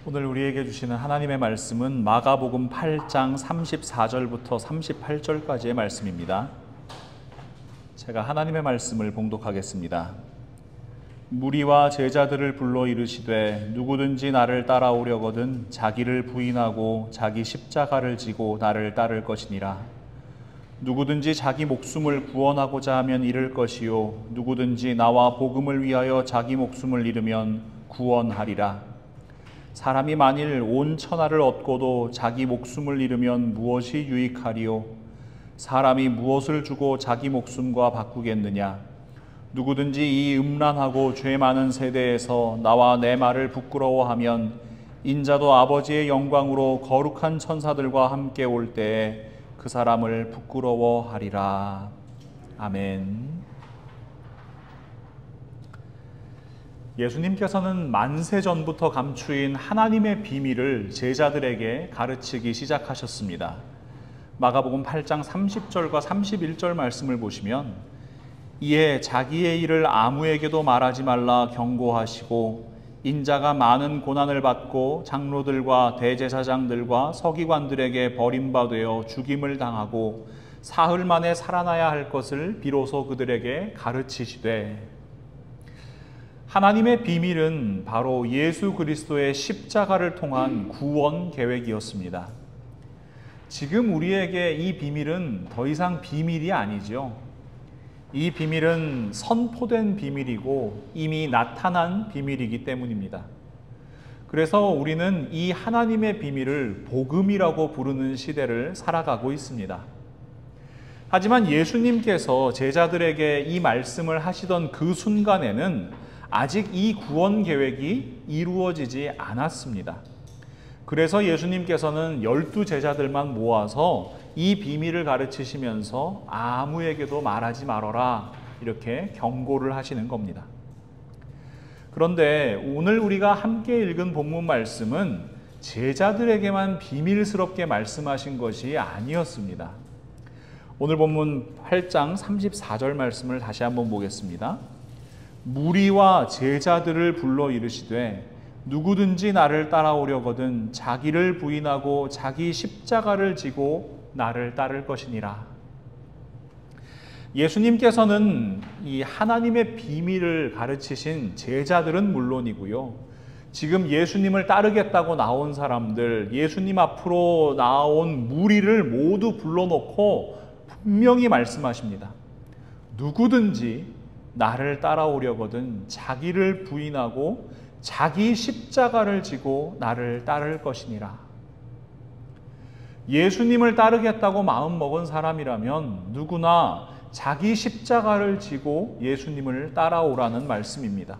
오늘 우리에게 주시는 하나님의 말씀은 마가복음 8장 34절부터 38절까지의 말씀입니다. 제가 하나님의 말씀을 봉독하겠습니다. 무리와 제자들을 불러 이르시되 누구든지 나를 따라오려거든 자기를 부인하고 자기 십자가를 지고 나를 따를 것이니라. 누구든지 자기 목숨을 구원하고자 하면 잃을 것이요 누구든지 나와 복음을 위하여 자기 목숨을 잃으면 구원하리라. 사람이 만일 온 천하를 얻고도 자기 목숨을 잃으면 무엇이 유익하리요? 사람이 무엇을 주고 자기 목숨과 바꾸겠느냐? 누구든지 이 음란하고 죄 많은 세대에서 나와 내 말을 부끄러워하면 인자도 아버지의 영광으로 거룩한 천사들과 함께 올 때에 그 사람을 부끄러워하리라. 아멘. 예수님께서는 만세 전부터 감추인 하나님의 비밀을 제자들에게 가르치기 시작하셨습니다. 마가복음 8장 30절과 31절 말씀을 보시면 이에 자기의 일을 아무에게도 말하지 말라 경고하시고 인자가 많은 고난을 받고 장로들과 대제사장들과 서기관들에게 버림받아 죽임을 당하고 사흘 만에 살아나야 할 것을 비로소 그들에게 가르치시되, 하나님의 비밀은 바로 예수 그리스도의 십자가를 통한 구원 계획이었습니다. 지금 우리에게 이 비밀은 더 이상 비밀이 아니죠. 이 비밀은 선포된 비밀이고 이미 나타난 비밀이기 때문입니다. 그래서 우리는 이 하나님의 비밀을 복음이라고 부르는 시대를 살아가고 있습니다. 하지만 예수님께서 제자들에게 이 말씀을 하시던 그 순간에는 아직 이 구원 계획이 이루어지지 않았습니다. 그래서 예수님께서는 12 제자들만 모아서 이 비밀을 가르치시면서 아무에게도 말하지 말아라 이렇게 경고를 하시는 겁니다. 그런데 오늘 우리가 함께 읽은 본문 말씀은 제자들에게만 비밀스럽게 말씀하신 것이 아니었습니다. 오늘 본문 8장 34절 말씀을 다시 한번 보겠습니다. 무리와 제자들을 불러 이르시되 누구든지 나를 따라오려거든 자기를 부인하고 자기 십자가를 지고 나를 따를 것이니라. 예수님께서는 이 하나님의 비밀을 가르치신 제자들은 물론이고요, 지금 예수님을 따르겠다고 나온 사람들, 예수님 앞으로 나온 무리를 모두 불러놓고 분명히 말씀하십니다. 누구든지 나를 따라오려거든 자기를 부인하고 자기 십자가를 지고 나를 따를 것이니라. 예수님을 따르겠다고 마음먹은 사람이라면 누구나 자기 십자가를 지고 예수님을 따라오라는 말씀입니다.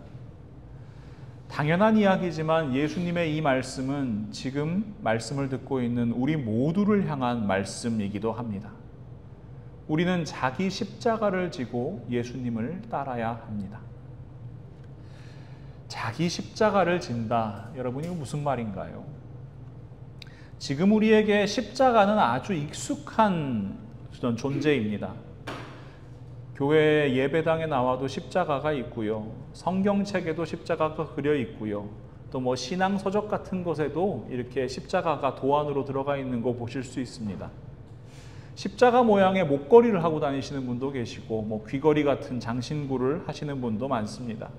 당연한 이야기지만 예수님의 이 말씀은 지금 말씀을 듣고 있는 우리 모두를 향한 말씀이기도 합니다. 우리는 자기 십자가를 지고 예수님을 따라야 합니다. 자기 십자가를 진다. 여러분, 이거 무슨 말인가요? 지금 우리에게 십자가는 아주 익숙한 존재입니다. 교회 예배당에 나와도 십자가가 있고요, 성경책에도 십자가가 그려 있고요, 또 신앙 서적 같은 것에도 이렇게 십자가가 도안으로 들어가 있는 거 보실 수 있습니다. 십자가 모양의 목걸이를 하고 다니시는 분도 계시고 귀걸이 같은 장신구를 하시는 분도 많습니다.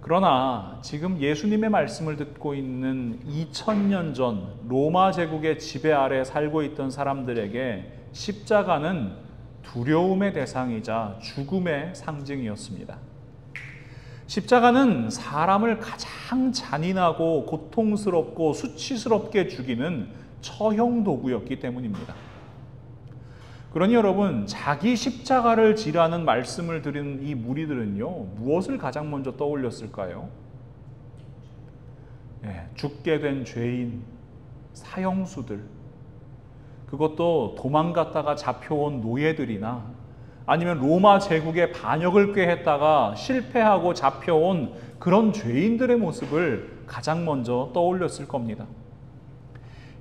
그러나 지금 예수님의 말씀을 듣고 있는 2000년 전 로마 제국의 지배 아래 살고 있던 사람들에게 십자가는 두려움의 대상이자 죽음의 상징이었습니다. 십자가는 사람을 가장 잔인하고 고통스럽고 수치스럽게 죽이는 처형 도구였기 때문입니다. 그러니 여러분, 자기 십자가를 지라는 말씀을 들은 이 무리들은요, 무엇을 가장 먼저 떠올렸을까요? 죽게 된 죄인, 사형수들, 그것도 도망갔다가 잡혀온 노예들이나 아니면 로마 제국의 반역을 꾀했다가 실패하고 잡혀온 그런 죄인들의 모습을 가장 먼저 떠올렸을 겁니다.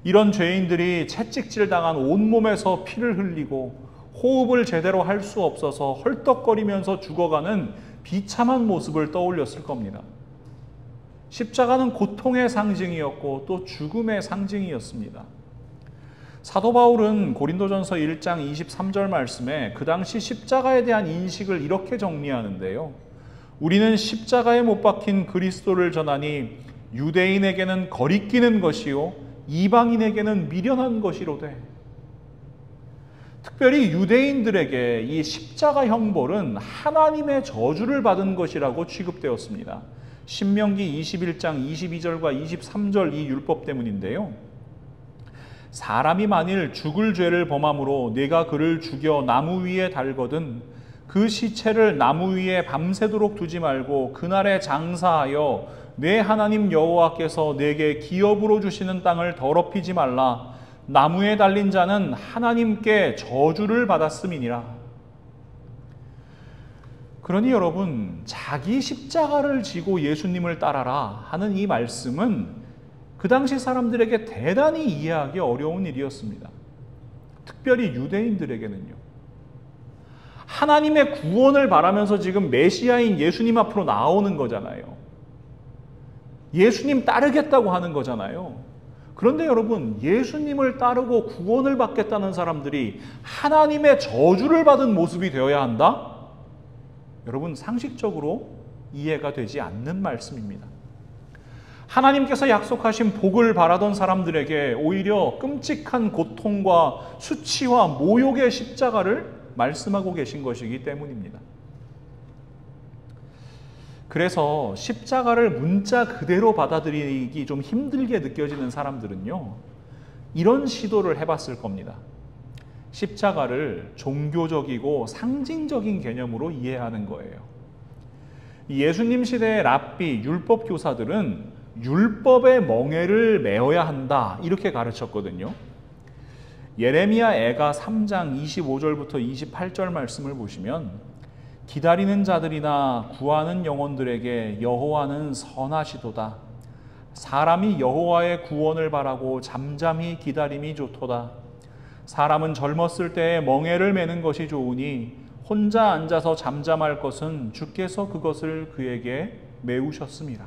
이런 죄인들이 채찍질 당한 온몸에서 피를 흘리고 호흡을 제대로 할 수 없어서 헐떡거리면서 죽어가는 비참한 모습을 떠올렸을 겁니다. 십자가는 고통의 상징이었고 또 죽음의 상징이었습니다. 사도 바울은 고린도전서 1장 23절 말씀에 그 당시 십자가에 대한 인식을 이렇게 정리하는데요. 우리는 십자가에 못 박힌 그리스도를 전하니 유대인에게는 거리끼는 것이요 이방인에게는 미련한 것이로되. 특별히 유대인들에게 이 십자가 형벌은 하나님의 저주를 받은 것이라고 취급되었습니다. 신명기 21장 22절과 23절 이 율법 때문인데요. 사람이 만일 죽을 죄를 범함으로 네가 그를 죽여 나무 위에 달거든 그 시체를 나무 위에 밤새도록 두지 말고 그날에 장사하여 내 하나님 여호와께서 내게 기업으로 주시는 땅을 더럽히지 말라. 나무에 달린 자는 하나님께 저주를 받았음이니라. 그러니 여러분, 자기 십자가를 지고 예수님을 따라라 하는 이 말씀은 그 당시 사람들에게 대단히 이해하기 어려운 일이었습니다. 특별히 유대인들에게는요. 하나님의 구원을 바라면서 지금 메시아인 예수님 앞으로 나오는 거잖아요. 예수님 따르겠다고 하는 거잖아요. 그런데 여러분, 예수님을 따르고 구원을 받겠다는 사람들이 하나님의 저주를 받은 모습이 되어야 한다? 여러분, 상식적으로 이해가 되지 않는 말씀입니다. 하나님께서 약속하신 복을 바라던 사람들에게 오히려 끔찍한 고통과 수치와 모욕의 십자가를 말씀하고 계신 것이기 때문입니다. 그래서 십자가를 문자 그대로 받아들이기 좀 힘들게 느껴지는 사람들은요, 이런 시도를 해봤을 겁니다. 십자가를 종교적이고 상징적인 개념으로 이해하는 거예요. 예수님 시대의 랍비, 율법 교사들은 율법의 멍에를 메어야 한다 이렇게 가르쳤거든요. 예레미야 애가 3장 25절부터 28절 말씀을 보시면 기다리는 자들이나 구하는 영혼들에게 여호와는 선하시도다. 사람이 여호와의 구원을 바라고 잠잠히 기다림이 좋도다. 사람은 젊었을 때에 멍에를 메는 것이 좋으니 혼자 앉아서 잠잠할 것은 주께서 그것을 그에게 메우셨음이라.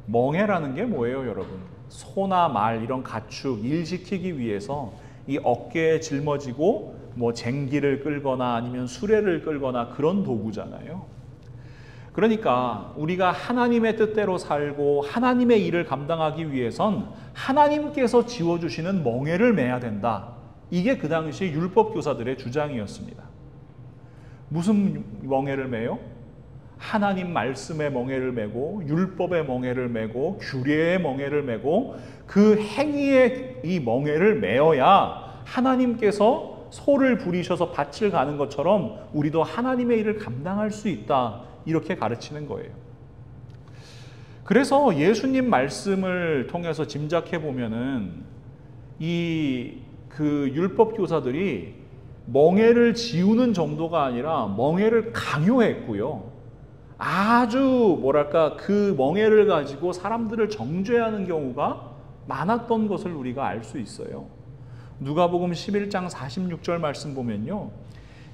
멍에라는 게 뭐예요, 여러분? 소나 말 이런 가축 일 시키기 위해서 이 어깨에 짊어지고 뭐 쟁기를 끌거나 아니면 수레를 끌거나 그런 도구잖아요. 그러니까 우리가 하나님의 뜻대로 살고 하나님의 일을 감당하기 위해선 하나님께서 지어주시는 멍에를 메야 된다. 이게 그 당시 율법 교사들의 주장이었습니다. 무슨 멍에를 메요? 하나님 말씀의 멍에를 메고 율법의 멍에를 메고 규례의 멍에를 메고 그 행위의 이 멍에를 메어야 하나님께서 소를 부리셔서 밭을 가는 것처럼 우리도 하나님의 일을 감당할 수 있다. 이렇게 가르치는 거예요. 그래서 예수님 말씀을 통해서 짐작해 보면은 그 율법 교사들이 멍에를 지우는 정도가 아니라 멍에를 강요했고요. 아주 그 멍에를 가지고 사람들을 정죄하는 경우가 많았던 것을 우리가 알 수 있어요. 누가복음 11장 46절 말씀 보면요.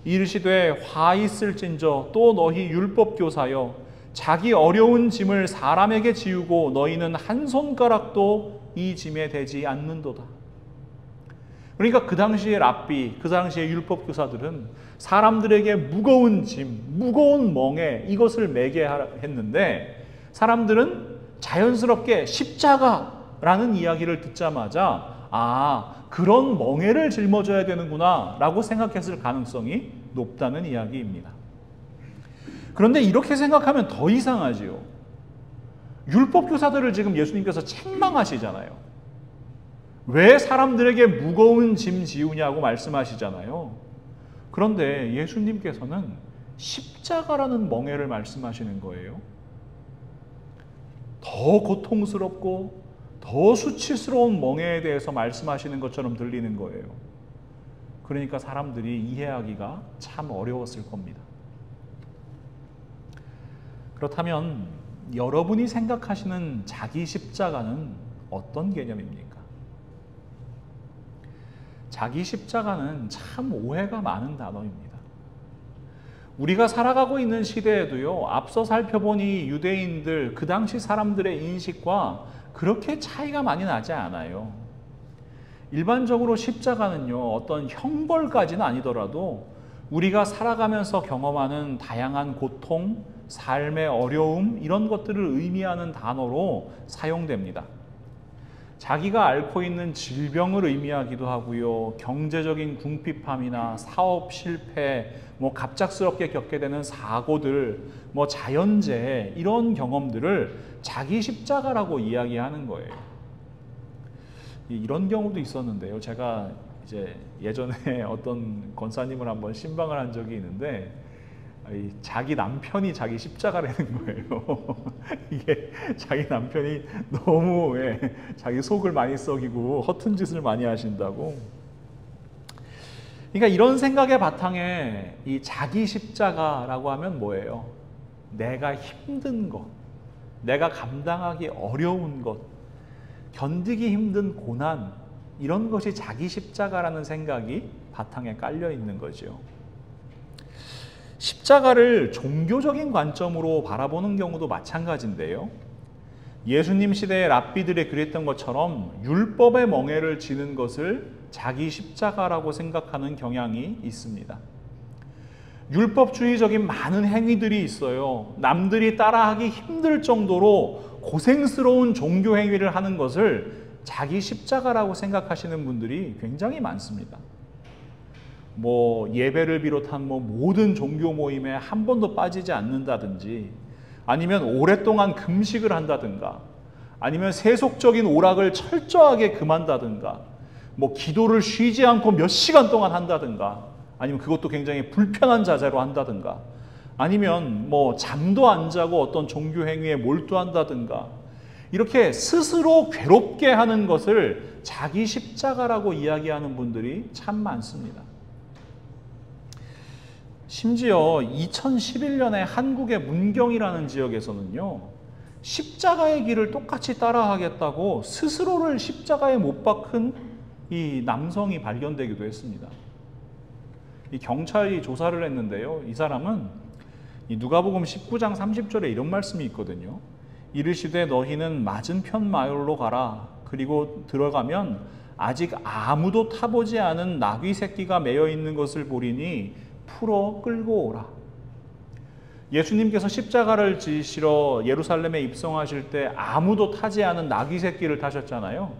이르시되 화 있을진저 또 너희 율법 교사여 자기 어려운 짐을 사람에게 지우고 너희는 한 손가락도 이 짐에 대지 않는도다. 그러니까 그 당시의 랍비, 그 당시의 율법 교사들은 사람들에게 무거운 짐, 무거운 멍에 이것을 매게 했는데 사람들은 자연스럽게 십자가라는 이야기를 듣자마자 그런 멍에를 짊어져야 되는구나 라고 생각했을 가능성이 높다는 이야기입니다. 그런데 이렇게 생각하면 더 이상하지요. 율법 교사들을 지금 예수님께서 책망하시잖아요. 왜 사람들에게 무거운 짐 지우냐고 말씀하시잖아요. 그런데 예수님께서는 십자가라는 멍에를 말씀하시는 거예요. 더 고통스럽고 더 수치스러운 멍에에 대해서 말씀하시는 것처럼 들리는 거예요. 그러니까 사람들이 이해하기가 참 어려웠을 겁니다. 그렇다면 여러분이 생각하시는 자기 십자가는 어떤 개념입니까? 자기 십자가는 참 오해가 많은 단어입니다. 우리가 살아가고 있는 시대에도요, 앞서 살펴보니 유대인들, 그 당시 사람들의 인식과 그렇게 차이가 많이 나지 않아요. 일반적으로 십자가는요, 어떤 형벌까지는 아니더라도 우리가 살아가면서 경험하는 다양한 고통, 삶의 어려움, 이런 것들을 의미하는 단어로 사용됩니다. 자기가 앓고 있는 질병을 의미하기도 하고요, 경제적인 궁핍함이나 사업 실패, 갑작스럽게 겪게 되는 사고들, 자연재해, 이런 경험들을 자기 십자가라고 이야기하는 거예요. 이런 경우도 있었는데요. 제가 이제 예전에 어떤 권사님을 한번 신방을 한 적이 있는데, 자기 남편이 자기 십자가라는 거예요. 이게 자기 남편이 너무 자기 속을 많이 썩이고 허튼 짓을 많이 하신다고. 그러니까 이런 생각의 바탕에 이 자기 십자가라고 하면 뭐예요? 내가 힘든 것, 내가 감당하기 어려운 것, 견디기 힘든 고난, 이런 것이 자기 십자가라는 생각이 바탕에 깔려 있는 거죠. 십자가를 종교적인 관점으로 바라보는 경우도 마찬가지인데요. 예수님 시대의 랍비들이 그랬던 것처럼 율법의 멍에를 지는 것을 자기 십자가라고 생각하는 경향이 있습니다. 율법주의적인 많은 행위들이 있어요. 남들이 따라하기 힘들 정도로 고생스러운 종교 행위를 하는 것을 자기 십자가라고 생각하시는 분들이 굉장히 많습니다. 예배를 비롯한 모든 종교 모임에 한 번도 빠지지 않는다든지, 아니면 오랫동안 금식을 한다든가, 아니면 세속적인 오락을 철저하게 금한다든가, 기도를 쉬지 않고 몇 시간 동안 한다든가, 아니면 그것도 굉장히 불편한 자세로 한다든가, 아니면 잠도 안 자고 어떤 종교 행위에 몰두한다든가, 이렇게 스스로 괴롭게 하는 것을 자기 십자가라고 이야기하는 분들이 참 많습니다. 심지어 2011년에 한국의 문경이라는 지역에서는요, 십자가의 길을 똑같이 따라하겠다고 스스로를 십자가에 못 박은 이 남성이 발견되기도 했습니다. 이 경찰이 조사를 했는데요, 이 사람은 이 누가복음 19장 30절에 이런 말씀이 있거든요. 이르시되 너희는 맞은편 마을로 가라. 그리고 들어가면 아직 아무도 타보지 않은 나귀 새끼가 매여 있는 것을 보리니 풀어 끌고 오라. 예수님께서 십자가를 지시러 예루살렘에 입성하실 때 아무도 타지 않은 나귀 새끼를 타셨잖아요.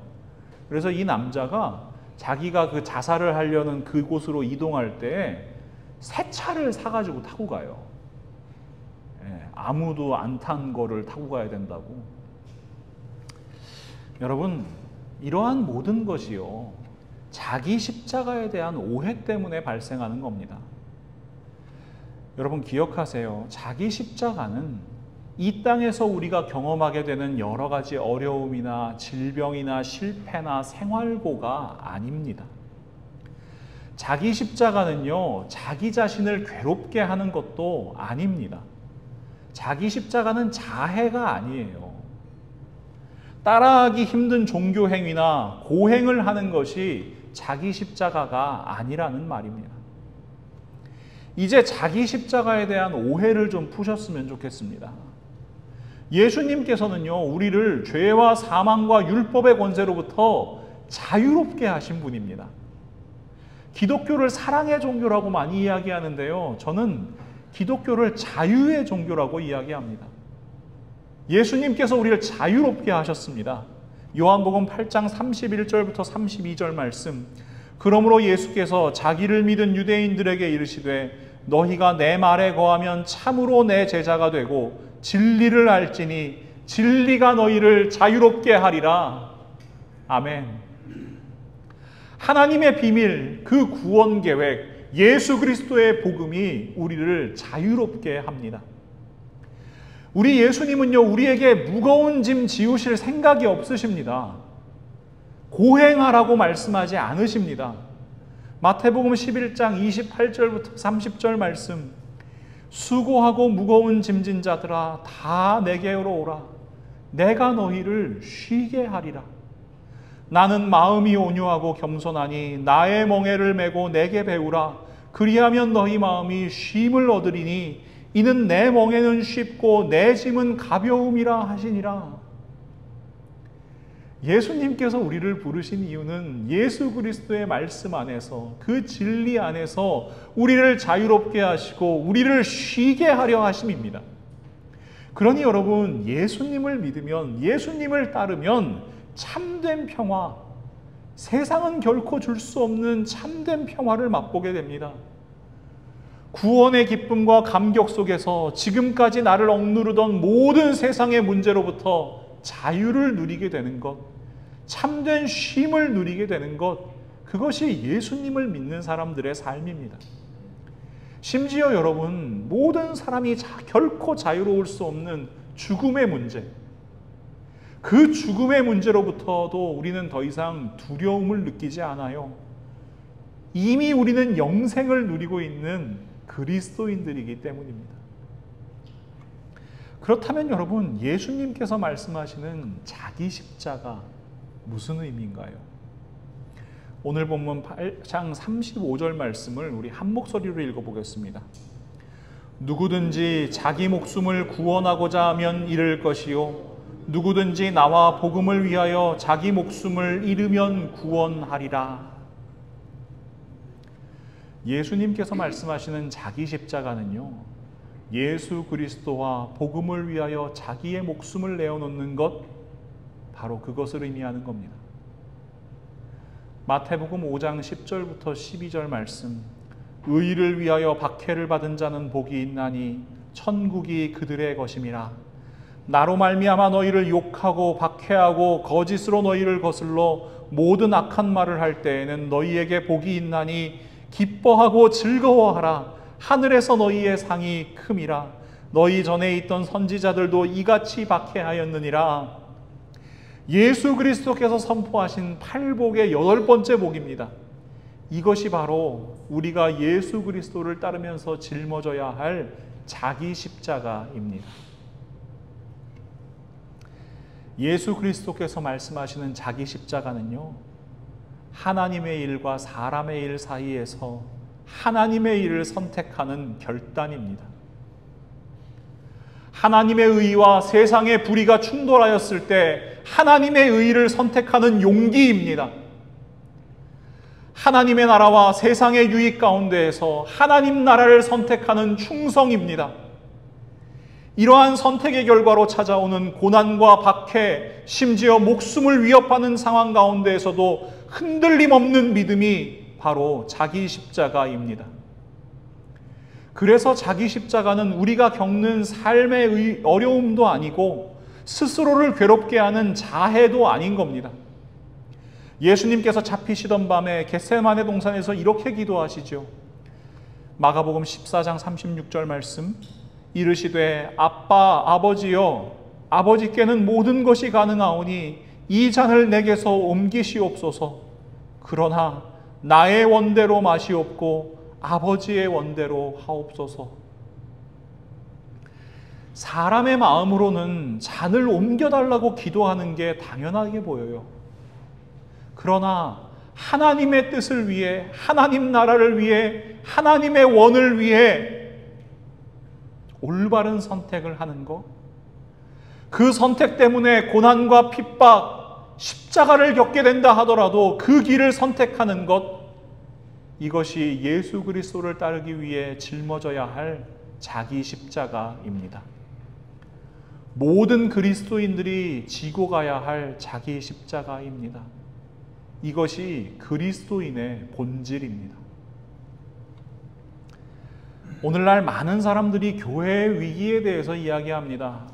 그래서 이 남자가 자기가 그 자살을 하려는 그곳으로 이동할 때 새 차를 사가지고 타고 가요. 아무도 안 탄 거를 타고 가야 된다고. 여러분, 이러한 모든 것이요, 자기 십자가에 대한 오해 때문에 발생하는 겁니다. 여러분 기억하세요. 자기 십자가는 이 땅에서 우리가 경험하게 되는 여러 가지 어려움이나 질병이나 실패나 생활고가 아닙니다. 자기 십자가는요, 자기 자신을 괴롭게 하는 것도 아닙니다. 자기 십자가는 자해가 아니에요. 따라하기 힘든 종교 행위나 고행을 하는 것이 자기 십자가가 아니라는 말입니다. 이제 자기 십자가에 대한 오해를 좀 푸셨으면 좋겠습니다. 예수님께서는요, 우리를 죄와 사망과 율법의 권세로부터 자유롭게 하신 분입니다. 기독교를 사랑의 종교라고 많이 이야기하는데요, 저는 기독교를 자유의 종교라고 이야기합니다. 예수님께서 우리를 자유롭게 하셨습니다. 요한복음 8장 31절부터 32절 말씀. 그러므로 예수께서 자기를 믿은 유대인들에게 이르시되 너희가 내 말에 거하면 참으로 내 제자가 되고 진리를 알지니 진리가 너희를 자유롭게 하리라. 아멘. 하나님의 비밀, 그 구원 계획, 예수 그리스도의 복음이 우리를 자유롭게 합니다. 우리 예수님은요, 우리에게 무거운 짐 지우실 생각이 없으십니다. 고행하라고 말씀하지 않으십니다. 마태복음 11장 28절부터 30절 말씀. 수고하고 무거운 짐진 자들아 다 내게로 오라. 내가 너희를 쉬게 하리라. 나는 마음이 온유하고 겸손하니 나의 멍에를 메고 내게 배우라. 그리하면 너희 마음이 쉼을 얻으리니 이는 내 멍에는 쉽고 내 짐은 가벼움이라 하시니라. 예수님께서 우리를 부르신 이유는 예수 그리스도의 말씀 안에서, 그 진리 안에서 우리를 자유롭게 하시고 우리를 쉬게 하려 하심입니다. 그러니 여러분, 예수님을 믿으면, 예수님을 따르면 참된 평화, 세상은 결코 줄 수 없는 참된 평화를 맛보게 됩니다. 구원의 기쁨과 감격 속에서 지금까지 나를 억누르던 모든 세상의 문제로부터 자유를 누리게 되는 것, 참된 쉼을 누리게 되는 것, 그것이 예수님을 믿는 사람들의 삶입니다. 심지어 여러분, 모든 사람이 결코 자유로울 수 없는 죽음의 문제, 그 죽음의 문제로부터도 우리는 더 이상 두려움을 느끼지 않아요. 이미 우리는 영생을 누리고 있는 그리스도인들이기 때문입니다. 그렇다면 여러분, 예수님께서 말씀하시는 자기 십자가 무슨 의미인가요? 오늘 본문 8장 35절 말씀을 우리 한 목소리로 읽어보겠습니다. 누구든지 자기 목숨을 구원하고자 하면 잃을 것이요 누구든지 나와 복음을 위하여 자기 목숨을 잃으면 구원하리라. 예수님께서 말씀하시는 자기 십자가는요, 예수 그리스도와 복음을 위하여 자기의 목숨을 내어놓는 것, 바로 그것을 의미하는 겁니다. 마태복음 5장 10절부터 12절 말씀, 의를 위하여 박해를 받은 자는 복이 있나니 천국이 그들의 것임이라. 나로 말미암아 너희를 욕하고 박해하고 거짓으로 너희를 거슬러 모든 악한 말을 할 때에는 너희에게 복이 있나니 기뻐하고 즐거워하라. 하늘에서 너희의 상이 큼이라. 너희 전에 있던 선지자들도 이같이 박해하였느니라. 예수 그리스도께서 선포하신 팔복의 8번째 복입니다. 이것이 바로 우리가 예수 그리스도를 따르면서 짊어져야 할 자기 십자가입니다. 예수 그리스도께서 말씀하시는 자기 십자가는요, 하나님의 일과 사람의 일 사이에서 하나님의 일을 선택하는 결단입니다. 하나님의 의와 세상의 불의가 충돌하였을 때 하나님의 의를 선택하는 용기입니다. 하나님의 나라와 세상의 유익 가운데에서 하나님 나라를 선택하는 충성입니다. 이러한 선택의 결과로 찾아오는 고난과 박해, 심지어 목숨을 위협하는 상황 가운데에서도 흔들림 없는 믿음이 바로 자기 십자가입니다. 그래서 자기 십자가는 우리가 겪는 삶의 어려움도 아니고 스스로를 괴롭게 하는 자해도 아닌 겁니다. 예수님께서 잡히시던 밤에 겟세마네 동산에서 이렇게 기도하시죠. 마가복음 14장 36절 말씀, 이르시되 아빠 아버지여, 아버지께는 모든 것이 가능하오니 이 잔을 내게서 옮기시옵소서. 그러나 나의 원대로 마시옵고 아버지의 원대로 하옵소서. 사람의 마음으로는 잔을 옮겨달라고 기도하는 게 당연하게 보여요. 그러나 하나님의 뜻을 위해, 하나님 나라를 위해, 하나님의 원을 위해 올바른 선택을 하는 것, 그 선택 때문에 고난과 핍박, 십자가를 겪게 된다 하더라도 그 길을 선택하는 것, 이것이 예수 그리스도를 따르기 위해 짊어져야 할 자기 십자가입니다. 모든 그리스도인들이 지고 가야 할 자기 십자가입니다. 이것이 그리스도인의 본질입니다. 오늘날 많은 사람들이 교회의 위기에 대해서 이야기합니다.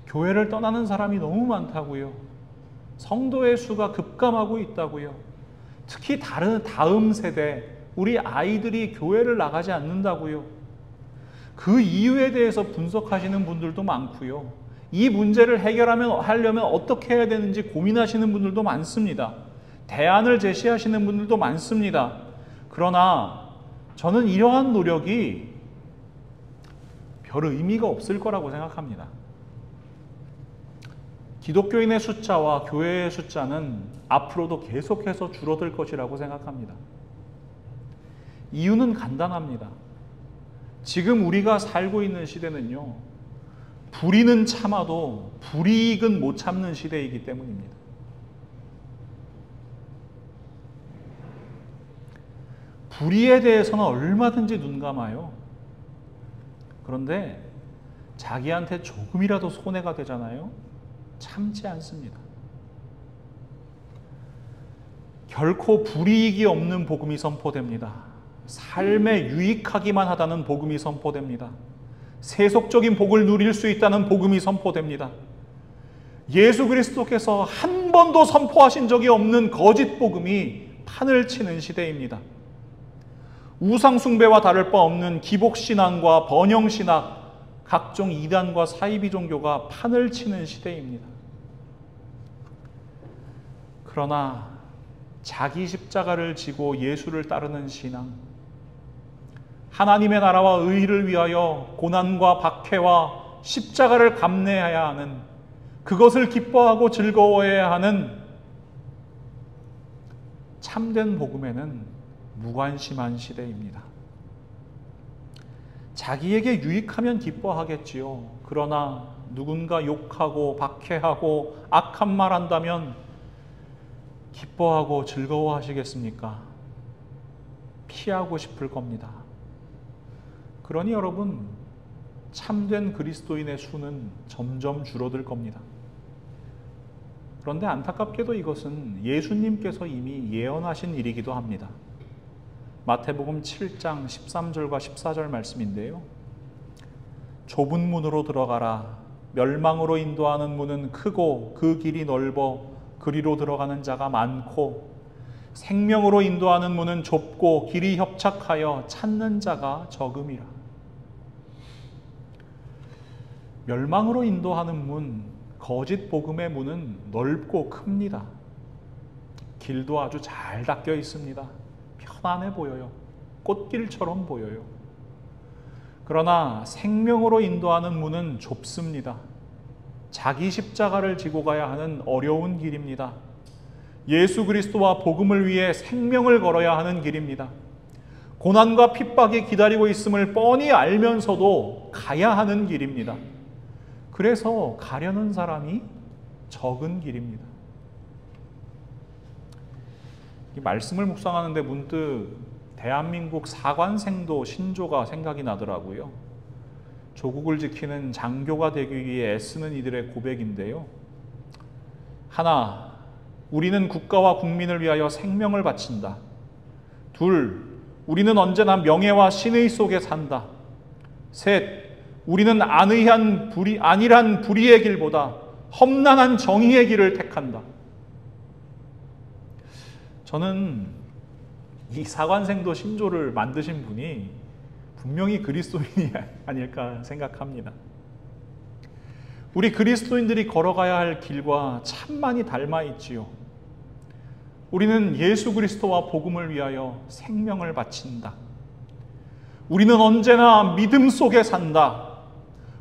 교회를 떠나는 사람이 너무 많다고요. 성도의 수가 급감하고 있다고요. 특히 다음 세대, 우리 아이들이 교회를 나가지 않는다고요. 그 이유에 대해서 분석하시는 분들도 많고요. 이 문제를 하려면 어떻게 해야 되는지 고민하시는 분들도 많습니다. 대안을 제시하시는 분들도 많습니다. 그러나 저는 이러한 노력이 별 의미가 없을 거라고 생각합니다. 기독교인의 숫자와 교회의 숫자는 앞으로도 계속해서 줄어들 것이라고 생각합니다. 이유는 간단합니다. 지금 우리가 살고 있는 시대는요, 불의는 참아도 불이익은 못 참는 시대이기 때문입니다. 불의에 대해서는 얼마든지 눈감아요. 그런데 자기한테 조금이라도 손해가 되잖아요. 참지 않습니다. 결코 불이익이 없는 복음이 선포됩니다. 삶에 유익하기만 하다는 복음이 선포됩니다. 세속적인 복을 누릴 수 있다는 복음이 선포됩니다. 예수 그리스도께서 한 번도 선포하신 적이 없는 거짓 복음이 판을 치는 시대입니다. 우상 숭배와 다를 바 없는 기복신앙과 번영신학, 각종 이단과 사이비 종교가 판을 치는 시대입니다. 그러나 자기 십자가를 지고 예수를 따르는 신앙, 하나님의 나라와 의를 위하여 고난과 박해와 십자가를 감내해야 하는, 그것을 기뻐하고 즐거워해야 하는 참된 복음에는 무관심한 시대입니다. 자기에게 유익하면 기뻐하겠지요. 그러나 누군가 욕하고 박해하고 악한 말 한다면 기뻐하고 즐거워하시겠습니까? 피하고 싶을 겁니다. 그러니 여러분, 참된 그리스도인의 수는 점점 줄어들 겁니다. 그런데 안타깝게도 이것은 예수님께서 이미 예언하신 일이기도 합니다. 마태복음 7장 13절과 14절 말씀인데요. 좁은 문으로 들어가라. 멸망으로 인도하는 문은 크고 그 길이 넓어 그리로 들어가는 자가 많고, 생명으로 인도하는 문은 좁고 길이 협착하여 찾는 자가 적음이라. 멸망으로 인도하는 문, 거짓 복음의 문은 넓고 큽니다. 길도 아주 잘 닦여 있습니다. 편안해 보여요. 꽃길처럼 보여요. 그러나 생명으로 인도하는 문은 좁습니다. 자기 십자가를 지고 가야 하는 어려운 길입니다. 예수 그리스도와 복음을 위해 생명을 걸어야 하는 길입니다. 고난과 핍박이 기다리고 있음을 뻔히 알면서도 가야 하는 길입니다. 그래서 가려는 사람이 적은 길입니다. 이 말씀을 묵상하는데 문득 대한민국 사관생도 신조가 생각이 나더라고요. 조국을 지키는 장교가 되기 위해 애쓰는 이들의 고백인데요. 하나, 우리는 국가와 국민을 위하여 생명을 바친다. 둘, 우리는 언제나 명예와 신의 속에 산다. 셋, 우리는 안이란 불의의 길보다 험난한 정의의 길을 택한다. 저는 이 사관생도 신조를 만드신 분이 분명히 그리스도인이 아닐까 생각합니다. 우리 그리스도인들이 걸어가야 할 길과 참 많이 닮아 있지요. 우리는 예수 그리스도와 복음을 위하여 생명을 바친다. 우리는 언제나 믿음 속에 산다.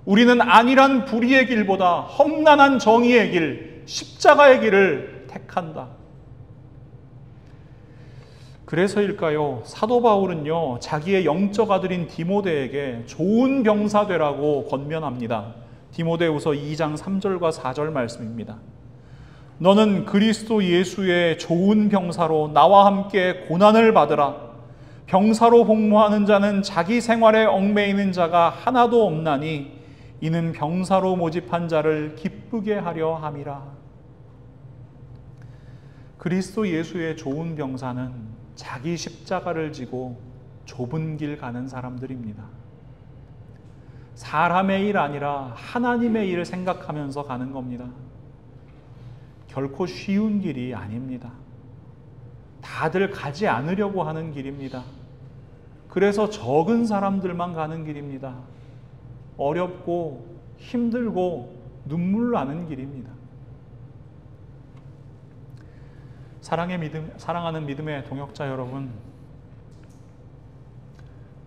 우리는 안이란 불의의 길보다 험난한 정의의 길, 십자가의 길을 택한다. 그래서일까요? 사도 바울은요, 자기의 영적 아들인 디모데에게 좋은 병사 되라고 권면합니다. 디모데후서 2장 3절과 4절 말씀입니다. 너는 그리스도 예수의 좋은 병사로 나와 함께 고난을 받으라. 병사로 복무하는 자는 자기 생활에 얽매이는 자가 하나도 없나니 이는 병사로 모집한 자를 기쁘게 하려 함이라. 그리스도 예수의 좋은 병사는 자기 십자가를 지고 좁은 길 가는 사람들입니다. 사람의 일 아니라 하나님의 일을 생각하면서 가는 겁니다. 결코 쉬운 길이 아닙니다. 다들 가지 않으려고 하는 길입니다. 그래서 적은 사람들만 가는 길입니다. 어렵고 힘들고 눈물 나는 길입니다. 사랑하는 믿음의 동역자 여러분,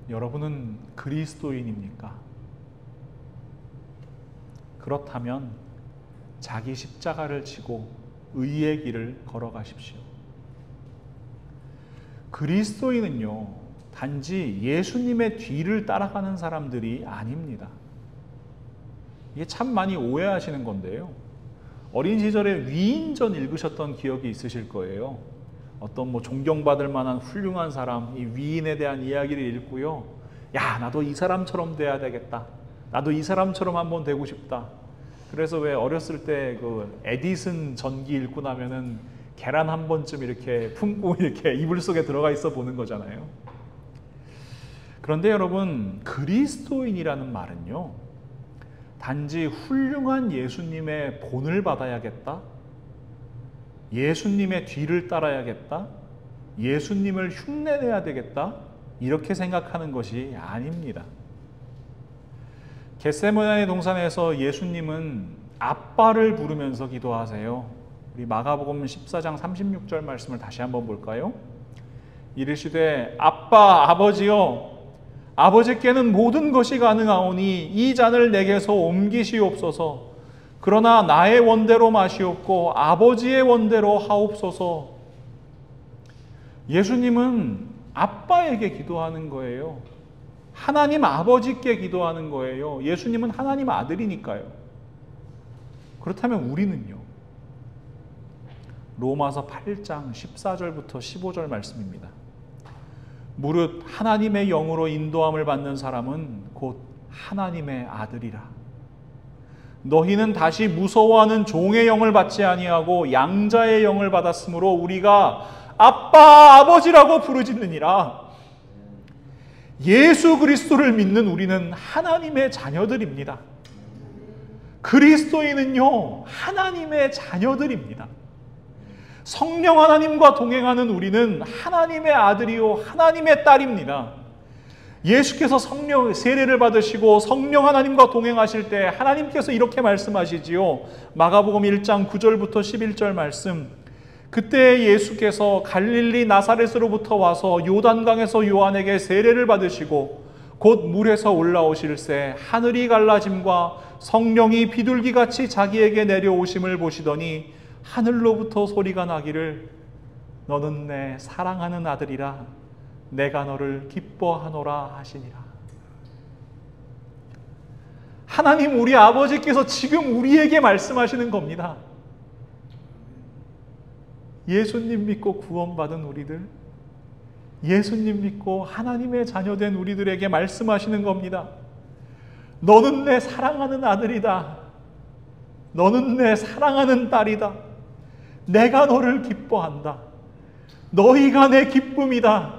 여러분은 그리스도인입니까? 그렇다면 자기 십자가를 지고 의의 길을 걸어가십시오. 그리스도인은요, 단지 예수님의 뒤를 따라가는 사람들이 아닙니다. 이게 참 많이 오해하시는 건데요. 어린 시절에 위인전 읽으셨던 기억이 있으실 거예요. 어떤 존경받을 만한 훌륭한 사람, 이 위인에 대한 이야기를 읽고요. 야, 나도 이 사람처럼 돼야 되겠다. 나도 이 사람처럼 한번 되고 싶다. 그래서 왜 어렸을 때 그 에디슨 전기 읽고 나면은 계란 한 번쯤 이렇게 품고 이렇게 이불 속에 들어가 있어 보는 거잖아요. 그런데 여러분, 그리스도인이라는 말은요, 단지 훌륭한 예수님의 본을 받아야겠다, 예수님의 뒤를 따라야겠다, 예수님을 흉내내야 되겠다, 이렇게 생각하는 것이 아닙니다. 겟세마네 동산에서 예수님은 아빠를 부르면서 기도하세요. 우리 마가복음 14장 36절 말씀을 다시 한번 볼까요? 이르시되 아빠, 아버지여, 아버지께는 모든 것이 가능하오니 이 잔을 내게서 옮기시옵소서. 그러나 나의 원대로 마시옵고 아버지의 원대로 하옵소서. 예수님은 아빠에게 기도하는 거예요. 하나님 아버지께 기도하는 거예요. 예수님은 하나님 아들이니까요. 그렇다면 우리는요? 로마서 8장 14절부터 15절 말씀입니다. 무릇 하나님의 영으로 인도함을 받는 사람은 곧 하나님의 아들이라. 너희는 다시 무서워하는 종의 영을 받지 아니하고 양자의 영을 받았으므로 우리가 아빠, 아버지라고 부르짖느니라. 예수 그리스도를 믿는 우리는 하나님의 자녀들입니다. 그리스도인은요, 하나님의 자녀들입니다. 성령 하나님과 동행하는 우리는 하나님의 아들이요 하나님의 딸입니다. 예수께서 성령 세례를 받으시고 성령 하나님과 동행하실 때 하나님께서 이렇게 말씀하시지요. 마가복음 1장 9절부터 11절 말씀. 그때 예수께서 갈릴리 나사렛으로부터 와서 요단강에서 요한에게 세례를 받으시고 곧 물에서 올라오실새 하늘이 갈라짐과 성령이 비둘기같이 자기에게 내려오심을 보시더니 하늘로부터 소리가 나기를 너는 내 사랑하는 아들이라 내가 너를 기뻐하노라 하시니라. 하나님 우리 아버지께서 지금 우리에게 말씀하시는 겁니다. 예수님 믿고 구원받은 우리들, 예수님 믿고 하나님의 자녀된 우리들에게 말씀하시는 겁니다. 너는 내 사랑하는 아들이다. 너는 내 사랑하는 딸이다. 내가 너를 기뻐한다. 너희가 내 기쁨이다.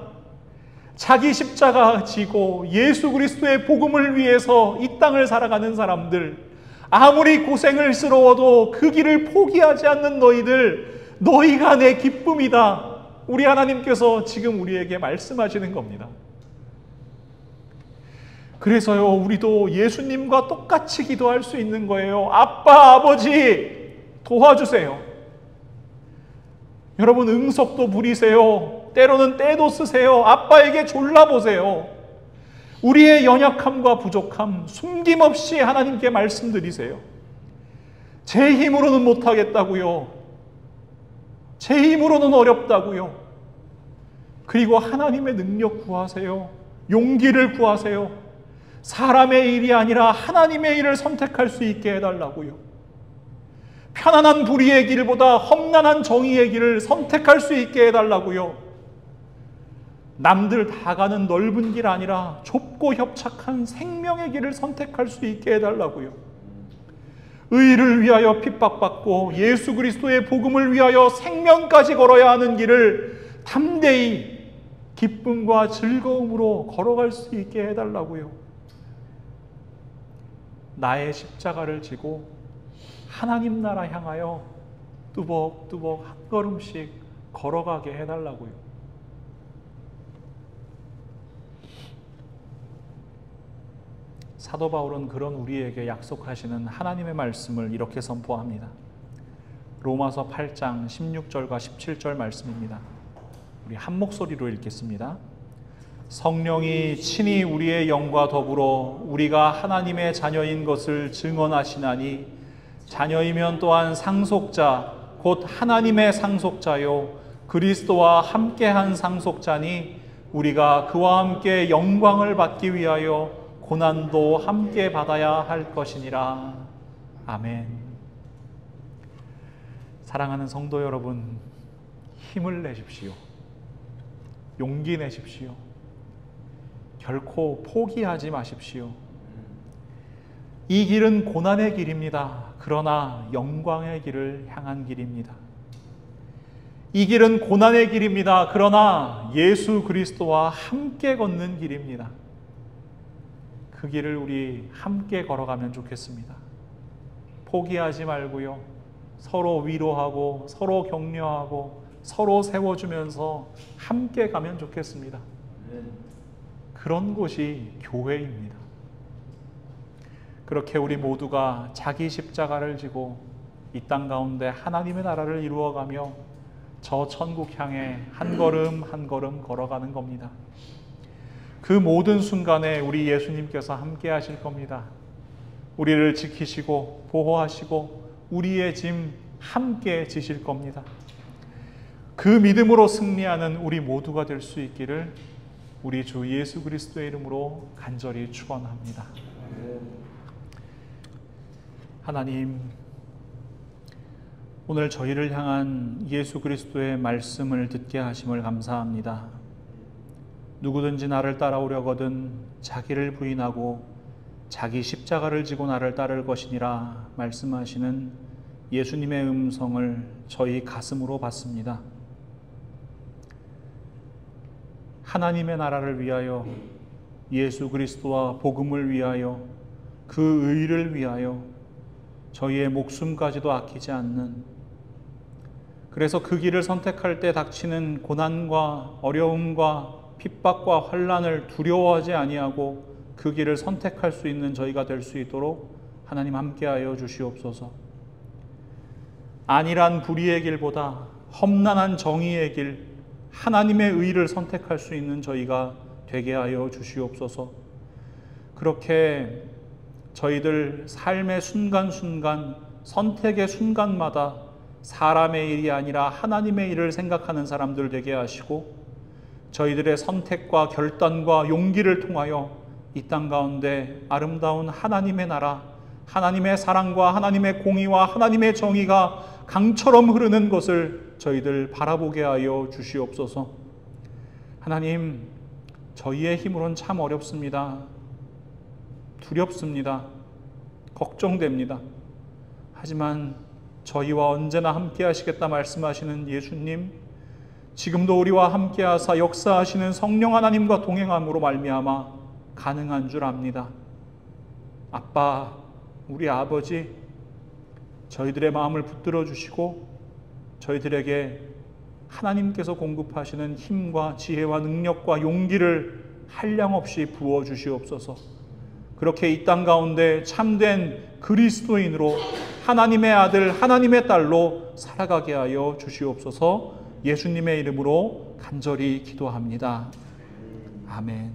자기 십자가 지고 예수 그리스도의 복음을 위해서 이 땅을 살아가는 사람들, 아무리 고생을 스러워도 그 길을 포기하지 않는 너희들, 너희가 내 기쁨이다. 우리 하나님께서 지금 우리에게 말씀하시는 겁니다. 그래서요, 우리도 예수님과 똑같이 기도할 수 있는 거예요. 아빠, 아버지, 도와주세요. 여러분, 응석도 부리세요. 때로는 때도 쓰세요. 아빠에게 졸라보세요. 우리의 연약함과 부족함 숨김없이 하나님께 말씀드리세요. 제 힘으로는 못하겠다고요. 제 힘으로는 어렵다고요. 그리고 하나님의 능력 구하세요. 용기를 구하세요. 사람의 일이 아니라 하나님의 일을 선택할 수 있게 해달라고요. 편안한 불의의 길보다 험난한 정의의 길을 선택할 수 있게 해달라고요. 남들 다 가는 넓은 길 아니라 좁고 협착한 생명의 길을 선택할 수 있게 해달라고요. 의를 위하여 핍박받고 예수 그리스도의 복음을 위하여 생명까지 걸어야 하는 길을 담대히 기쁨과 즐거움으로 걸어갈 수 있게 해달라고요. 나의 십자가를 지고 하나님 나라 향하여 뚜벅뚜벅 한 걸음씩 걸어가게 해달라고요. 사도 바울은 그런 우리에게 약속하시는 하나님의 말씀을 이렇게 선포합니다. 로마서 8장 16절과 17절 말씀입니다. 우리 한 목소리로 읽겠습니다. 성령이 친히 우리의 영과 더불어 우리가 하나님의 자녀인 것을 증언하시나니 자녀이면 또한 상속자 곧 하나님의 상속자요 그리스도와 함께한 상속자니 우리가 그와 함께 영광을 받기 위하여 고난도 함께 받아야 할 것이니라. 아멘. 사랑하는 성도 여러분, 힘을 내십시오. 용기 내십시오. 결코 포기하지 마십시오. 이 길은 고난의 길입니다. 그러나 영광의 길을 향한 길입니다. 이 길은 고난의 길입니다. 그러나 예수 그리스도와 함께 걷는 길입니다. 그 길을 우리 함께 걸어가면 좋겠습니다. 포기하지 말고요. 서로 위로하고 서로 격려하고 서로 세워주면서 함께 가면 좋겠습니다. 그런 곳이 교회입니다. 그렇게 우리 모두가 자기 십자가를 지고 이 땅 가운데 하나님의 나라를 이루어가며 저 천국 향해 한 걸음 한 걸음 걸어가는 겁니다. 그 모든 순간에 우리 예수님께서 함께 하실 겁니다. 우리를 지키시고 보호하시고 우리의 짐 함께 지실 겁니다. 그 믿음으로 승리하는 우리 모두가 될 수 있기를 우리 주 예수 그리스도의 이름으로 간절히 축원합니다. 하나님, 오늘 저희를 향한 예수 그리스도의 말씀을 듣게 하심을 감사합니다. 누구든지 나를 따라오려거든 자기를 부인하고 자기 십자가를 지고 나를 따를 것이니라 말씀하시는 예수님의 음성을 저희 가슴으로 받습니다. 하나님의 나라를 위하여, 예수 그리스도와 복음을 위하여, 그 의를 위하여 저희의 목숨까지도 아끼지 않는, 그래서 그 길을 선택할 때 닥치는 고난과 어려움과 핍박과 환난을 두려워하지 아니하고 그 길을 선택할 수 있는 저희가 될 수 있도록 하나님 함께하여 주시옵소서. 안일한 불의의 길보다 험난한 정의의 길, 하나님의 의를 선택할 수 있는 저희가 되게 하여 주시옵소서. 그렇게 저희들 삶의 순간순간, 선택의 순간마다 사람의 일이 아니라 하나님의 일을 생각하는 사람들 되게 하시고, 저희들의 선택과 결단과 용기를 통하여 이 땅 가운데 아름다운 하나님의 나라, 하나님의 사랑과 하나님의 공의와 하나님의 정의가 강처럼 흐르는 것을 저희들 바라보게 하여 주시옵소서. 하나님, 저희의 힘으로는 참 어렵습니다. 두렵습니다. 걱정됩니다. 하지만 저희와 언제나 함께 하시겠다 말씀하시는 예수님, 지금도 우리와 함께 하사 역사하시는 성령 하나님과 동행함으로 말미암아 가능한 줄 압니다. 아빠, 우리 아버지, 저희들의 마음을 붙들어 주시고 저희들에게 하나님께서 공급하시는 힘과 지혜와 능력과 용기를 한량없이 부어 주시옵소서. 그렇게 이 땅 가운데 참된 그리스도인으로, 하나님의 아들, 하나님의 딸로 살아가게 하여 주시옵소서. 예수님의 이름으로 간절히 기도합니다. 아멘.